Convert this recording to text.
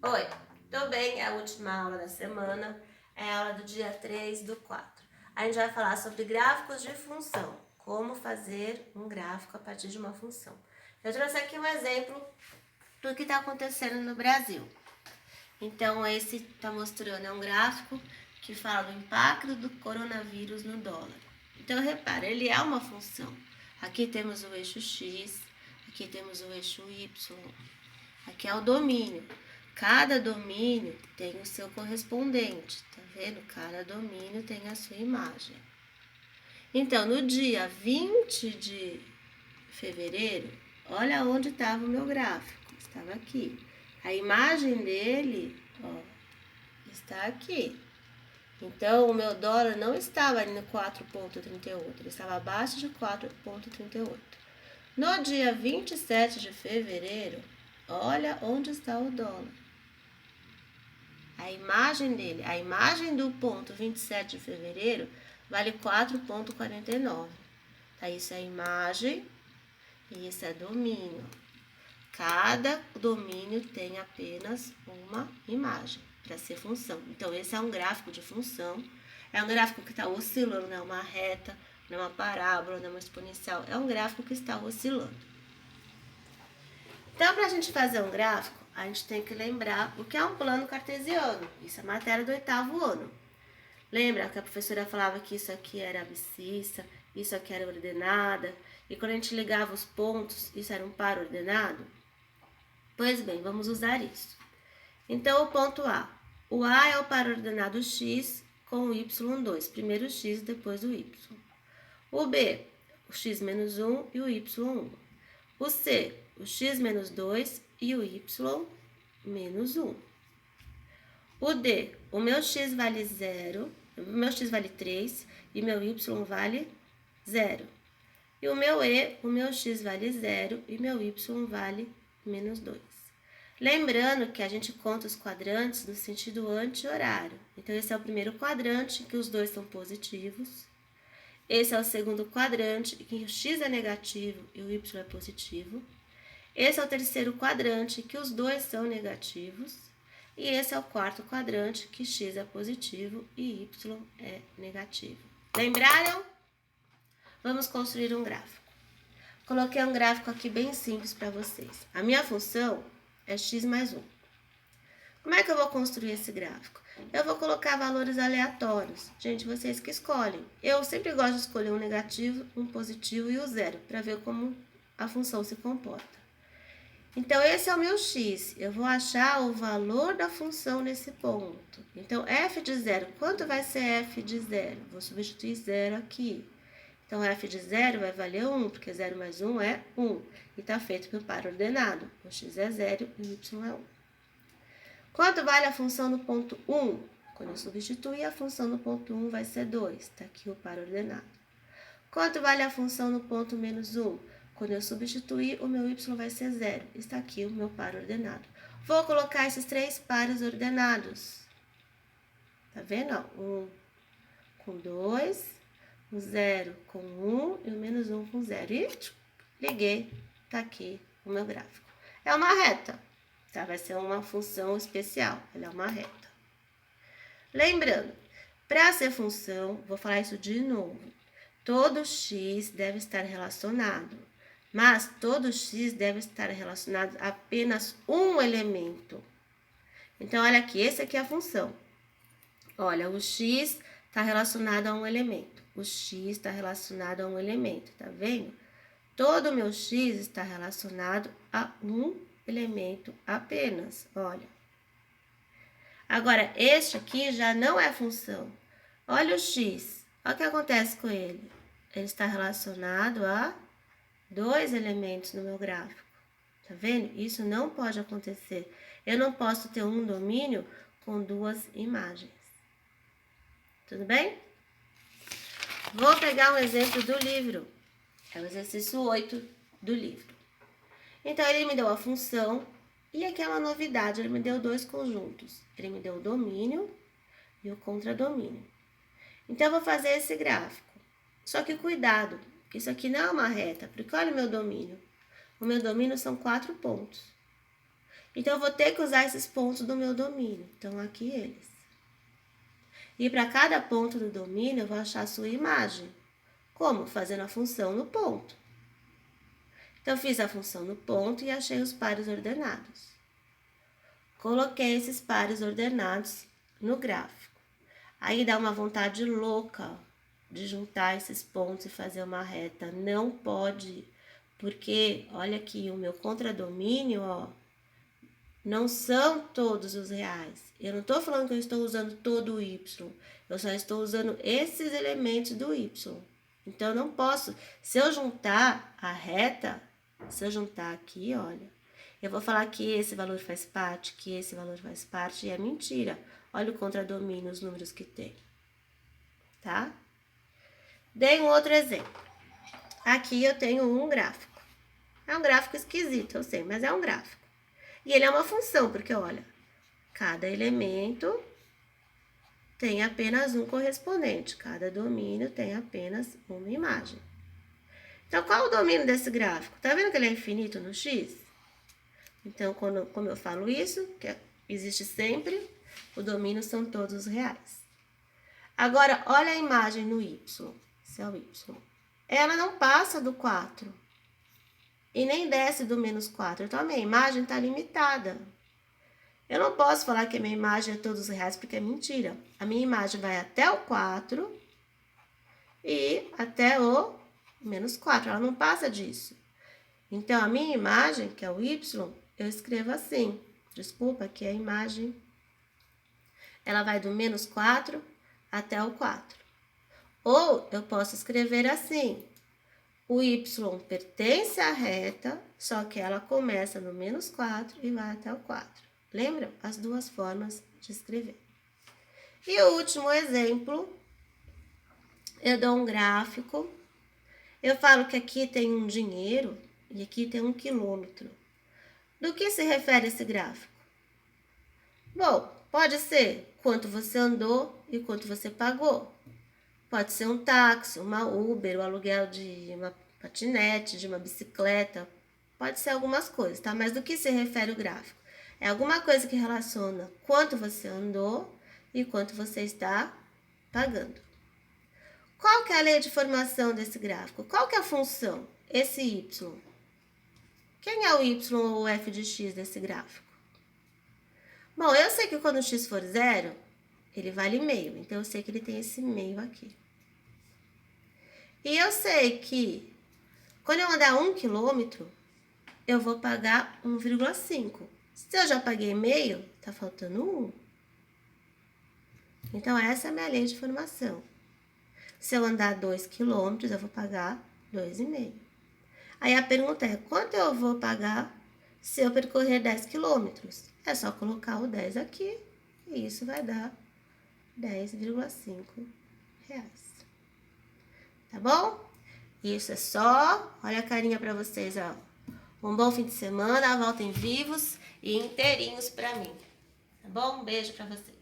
Oi, tô bem, é a última aula da semana, é a aula do dia 3/4. A gente vai falar sobre gráficos de função, como fazer um gráfico a partir de uma função. Eu trouxe aqui um exemplo do que está acontecendo no Brasil. Então, esse está mostrando, é um gráfico que fala do impacto do coronavírus no dólar. Então, repara, ele é uma função. Aqui temos o eixo X, aqui temos o eixo Y, aqui é o domínio. Cada domínio tem o seu correspondente, tá vendo? Cada domínio tem a sua imagem. Então, no dia 20 de fevereiro, olha onde estava o meu gráfico. Estava aqui. A imagem dele, ó, está aqui. Então, o meu dólar não estava ali no 4,38, ele estava abaixo de 4,38. No dia 27 de fevereiro, olha onde está o dólar. A imagem dele, a imagem do ponto 27 de fevereiro vale 4,49. Tá, isso é imagem e isso é domínio. Cada domínio tem apenas uma imagem para ser função. Então, esse é um gráfico de função. É um gráfico que está oscilando, não é uma reta, não é uma parábola, não é uma exponencial. É um gráfico que está oscilando. Então, para a gente fazer um gráfico, a gente tem que lembrar o que é um plano cartesiano. Isso é matéria do 8º ano. Lembra que a professora falava que isso aqui era abscissa, isso aqui era ordenada, e quando a gente ligava os pontos, isso era um par ordenado? Pois bem, vamos usar isso. Então, o ponto A. O A é o par ordenado X com o Y2. Primeiro o X, depois o Y. O B, o X menos 1 e o Y1. O C, o X menos 2 e o Y menos 1. O D, o meu X vale 0, o meu X vale 3 e meu Y vale 0. E o meu E, o meu X vale 0 e meu Y vale menos 2. Lembrando que a gente conta os quadrantes no sentido anti-horário. Então, esse é o primeiro quadrante, que os dois são positivos. Esse é o segundo quadrante, em que o x é negativo e o y é positivo. Esse é o terceiro quadrante, que os dois são negativos. E esse é o quarto quadrante, que x é positivo e y é negativo. Lembraram? Vamos construir um gráfico. Coloquei um gráfico aqui bem simples para vocês. A minha função é x mais 1. Como é que eu vou construir esse gráfico? Eu vou colocar valores aleatórios. Gente, vocês que escolhem. Eu sempre gosto de escolher um negativo, um positivo e o 0, para ver como a função se comporta. Então, esse é o meu x. Eu vou achar o valor da função nesse ponto. Então, f de 0. Quanto vai ser f de 0? Vou substituir 0 aqui. Então, f de 0 vai valer 1, porque 0 mais 1 é 1. E está feito pelo par ordenado. O x é 0 e o y é 1. Quanto vale a função no ponto 1? Quando eu substituir, a função no ponto 1 vai ser 2. Está aqui o par ordenado. Quanto vale a função no ponto menos 1? Quando eu substituir, o meu y vai ser 0. Está aqui o meu par ordenado. Vou colocar esses três pares ordenados. Tá vendo? Ó, 1 com 2, o 0 com 1 e o menos 1 com 0. E liguei. Tá aqui o meu gráfico. É uma reta. Tá? Vai ser uma função especial. Ela é uma reta. Lembrando, para ser função, vou falar isso de novo. Todo x deve estar relacionado, mas todo x deve estar relacionado a apenas um elemento. Então, olha aqui, esse aqui é a função. Olha, o x está relacionado a um elemento. O x está relacionado a um elemento, tá vendo? Todo o meu x está relacionado a um elemento apenas, olha. Agora, este aqui já não é função. Olha o x, olha o que acontece com ele. Ele está relacionado a dois elementos no meu gráfico. Tá vendo? Isso não pode acontecer. Eu não posso ter um domínio com duas imagens. Tudo bem? Vou pegar um exemplo do livro. É o exercício 8 do livro. Então, ele me deu a função e aqui é uma novidade, ele me deu dois conjuntos. Ele me deu o domínio e o contradomínio. Então, eu vou fazer esse gráfico. Só que cuidado, isso aqui não é uma reta, porque olha o meu domínio. O meu domínio são 4 pontos. Então, eu vou ter que usar esses pontos do meu domínio. Então, aqui eles. E para cada ponto do domínio, eu vou achar a sua imagem. Como? Fazendo a função no ponto. Então, eu fiz a função no ponto e achei os pares ordenados. Coloquei esses pares ordenados no gráfico. Aí dá uma vontade louca de juntar esses pontos e fazer uma reta. Não pode, porque olha aqui, o meu contradomínio, ó, não são todos os reais. Eu não estou falando que eu estou usando todo o y, eu só estou usando esses elementos do y. Então, eu não posso, se eu juntar a reta, se eu juntar aqui, olha, eu vou falar que esse valor faz parte, que esse valor faz parte, e é mentira. Olha o contradomínio, os números que tem. Tá? Dei um outro exemplo. Aqui eu tenho um gráfico. É um gráfico esquisito, eu sei, mas é um gráfico. E ele é uma função, porque olha, cada elemento tem apenas um correspondente, cada domínio tem apenas uma imagem. Então, qual é o domínio desse gráfico? Tá vendo que ele é infinito no x? Então, como eu falo isso, que existe sempre, o domínio são todos os reais. Agora, olha a imagem no y. Esse é o y. Ela não passa do 4 e nem desce do menos 4. Então, a minha imagem está limitada. Eu não posso falar que a minha imagem é todos os reais, porque é mentira. A minha imagem vai até o 4 e até o menos 4. Ela não passa disso. Então, a minha imagem, que é o y, eu escrevo assim. Desculpa, que a imagem, ela vai do menos 4 até o 4. Ou eu posso escrever assim. O y pertence à reta, só que ela começa no menos 4 e vai até o 4. Lembram? As duas formas de escrever. E o último exemplo, eu dou um gráfico. Eu falo que aqui tem um dinheiro e aqui tem 1 quilômetro. Do que se refere esse gráfico? Bom, pode ser quanto você andou e quanto você pagou. Pode ser um táxi, uma Uber, o aluguel de uma patinete, de uma bicicleta. Pode ser algumas coisas, tá? Mas do que se refere o gráfico? É alguma coisa que relaciona quanto você andou e quanto você está pagando. Qual que é a lei de formação desse gráfico? Qual que é a função? Esse y. Quem é o y ou o f de x desse gráfico? Bom, eu sei que quando o x for 0, ele vale meio. Então, eu sei que ele tem esse meio aqui. E eu sei que quando eu andar 1 quilômetro, eu vou pagar 1,5. Se eu já paguei meio, tá faltando 1. Então, essa é a minha lei de formação. Se eu andar 2 quilômetros, eu vou pagar 2,5. Aí a pergunta é, quanto eu vou pagar se eu percorrer 10 quilômetros? É só colocar o 10 aqui e isso vai dar 10,5 reais. Tá bom? Isso é só. Olha a carinha pra vocês, ó. Um bom fim de semana, voltem vivos e inteirinhos pra mim. Tá bom? Um beijo pra vocês.